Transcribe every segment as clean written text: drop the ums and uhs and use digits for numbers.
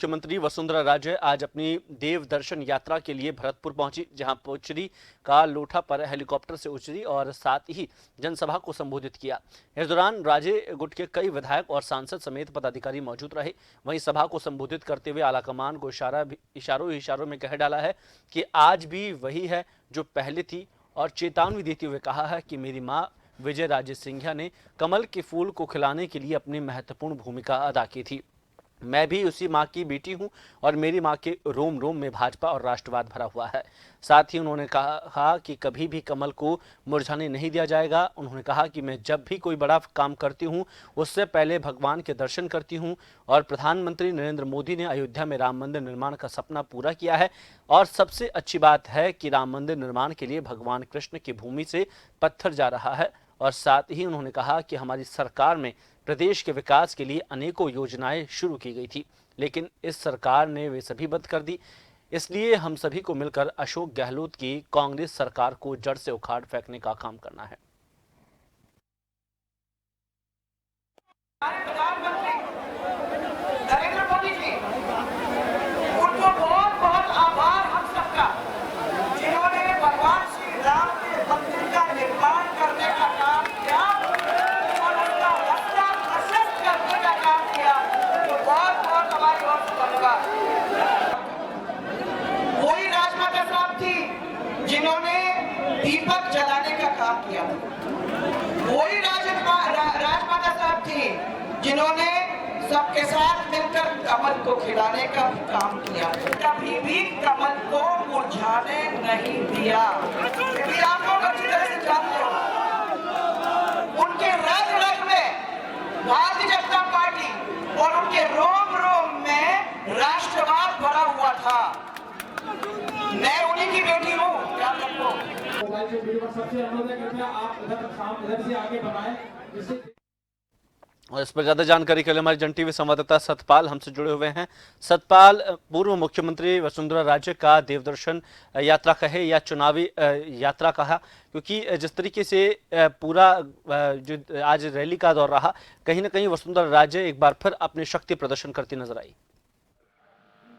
मुख्यमंत्री वसुंधरा राजे आज अपनी देव दर्शन यात्रा के लिए भरतपुर पहुंची, जहां पोचरी का लोठा पर हेलीकॉप्टर से उतरी और साथ ही जनसभा को संबोधित किया। इस दौरान राजे गुट के कई विधायक और सांसद समेत पदाधिकारी मौजूद रहे। वहीं सभा को संबोधित करते हुए आलाकमान को इशारों में कह डाला है कि आज भी वही है जो पहले थी, और चेतावनी देते हुए कहा है कि मेरी मां विजय राजे सिंधिया ने कमल के फूल को खिलाने के लिए अपनी महत्वपूर्ण भूमिका अदा की थी। मैं भी उसी माँ की बेटी हूं और मेरी माँ के रोम रोम में भाजपा और राष्ट्रवाद भरा हुआ है। साथ ही उन्होंने कहा कि कभी भी कमल को मुरझाने नहीं दिया जाएगा। उन्होंने कहा कि मैं जब भी कोई बड़ा काम करती हूं उससे पहले भगवान के दर्शन करती हूं, और प्रधानमंत्री नरेंद्र मोदी ने अयोध्या में राम मंदिर निर्माण का सपना पूरा किया है। और सबसे अच्छी बात है कि राम मंदिर निर्माण के लिए भगवान कृष्ण की भूमि से पत्थर जा रहा है। और साथ ही उन्होंने कहा कि हमारी सरकार में प्रदेश के विकास के लिए अनेकों योजनाएं शुरू की गई थी, लेकिन इस सरकार ने वे सभी बंद कर दी। इसलिए हम सभी को मिलकर अशोक गहलोत की कांग्रेस सरकार को जड़ से उखाड़ फेंकने का काम करना है। प्रधानमंत्री नरेंद्र मोदी जी, उनको बहुत बहुत आभार हम सबका, जिन्होंने भगवान श्री राम के मंदिर का निर्माण करने का काम किया और उसका रास्ता प्रशस्त करने का काम किया। तो बहुत बहुत हमारी ओर से धन्यवाद। वही राजमाता साहब थी जिन्होंने दीपक जलाने का काम किया। वही राजमाता साहब थी जिन्होंने सबके साथ मिलकर कमल को खिलाने का भी काम किया। कभी भी कमल को मुरझाने नहीं दिया। यदि आप लोग अच्छी तरह से जानते हो, उनके रग रग में भारतीय जनता पार्टी और उनके रोम रोम में राष्ट्रवाद भरा हुआ था। मैं उन्हीं की बेटी हूँ, क्या रखो। सबसे अनुरोध है कृपया आप इधर से आगे बढ़ाएं, जिससे। और इस पर ज्यादा जानकारी के लिए हमारे जन टीवी संवाददाता सतपाल हमसे जुड़े हुए हैं। सतपाल, पूर्व मुख्यमंत्री वसुंधरा राजे का देवदर्शन यात्रा कहे या चुनावी यात्रा कहा, क्योंकि जिस तरीके से पूरा जो आज रैली का दौर रहा, कहीं ना कहीं वसुंधरा राजे एक बार फिर अपनी शक्ति प्रदर्शन करती नजर आई।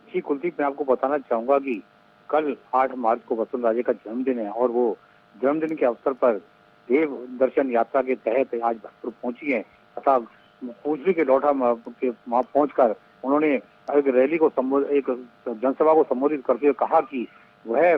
जी कुलदीप, मैं आपको बताना चाहूंगा कि कल 8 मार्च को वसुंधरा राजे का जन्मदिन है और वो जन्मदिन के अवसर पर देव दर्शन यात्रा के तहत आज भरतपुर पहुंची है तथा पूजरी के लोठा के वहां पहुंचकर उन्होंने एक रैली को एक जनसभा को संबोधित करते हुए कहा कि वह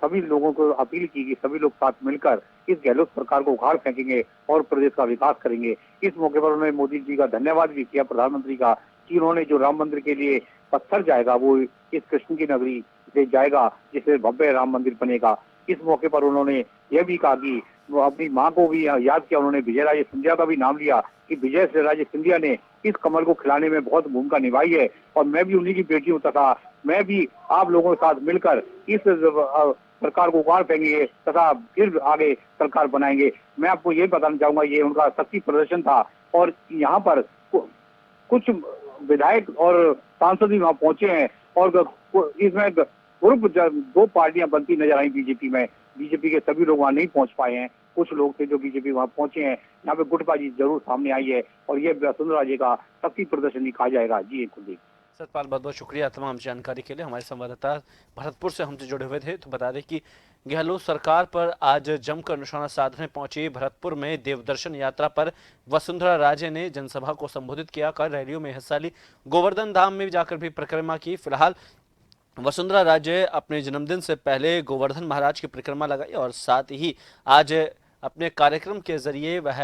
सभी लोगों को अपील की कि सभी लोग साथ मिलकर इस गहलोत सरकार को उखाड़ फेंकेंगे और प्रदेश का विकास करेंगे। इस मौके पर उन्होंने मोदी जी का धन्यवाद भी किया, प्रधानमंत्री का, कि उन्होंने जो राम मंदिर के लिए पत्थर जाएगा वो इस कृष्ण की नगरी से जाएगा जिससे भव्य राम मंदिर बनेगा। इस मौके पर उन्होंने यह भी कहा कि वो अपनी मां को भी याद किया, उन्होंने विजय राजे सिंधिया का भी नाम लिया कि विजय राजे सिंधिया ने इस कमल को खिलाने में बहुत भूमिका निभाई है और मैं भी उन्हीं की बेटी हूँ तथा मैं भी आप लोगों के साथ मिलकर इस सरकार को उखाड़ फेंकेंगे तथा फिर आगे सरकार बनाएंगे। मैं आपको ये बताना चाहूंगा, ये उनका शक्ति प्रदर्शन था और यहाँ पर कुछ विधायक और सांसद भी वहां पहुंचे हैं और इसमें ग्रुप 2 पार्टियां बनती नजर आई बीजेपी में। बीजेपी के सभी लोग वहां नहीं पहुंच पाए हैं, कुछ लोग थे जो बीजेपी वहां पहुंचे हैं। यहाँ पे गुटबाजी जरूर सामने आई है और ये वसुंधरा राजे का शक्ति प्रदर्शन कहा जाएगा। जी कुलदीप। सतपाल, बहुत बहुत शुक्रिया तमाम जानकारी के लिए। हमारे संवाददाता भरतपुर से हमसे जुड़े हुए थे। तो बता दें कि गहलोत सरकार पर आज जमकर निशाना साधने पहुंची भरतपुर में देवदर्शन यात्रा पर वसुंधरा राजे ने जनसभा को संबोधित किया, कर रैलियों में हिस्सा ली, गोवर्धन धाम में जाकर भी परिक्रमा की। फिलहाल वसुंधरा राजे अपने जन्मदिन से पहले गोवर्धन महाराज की परिक्रमा लगाई और साथ ही आज अपने कार्यक्रम के जरिए वह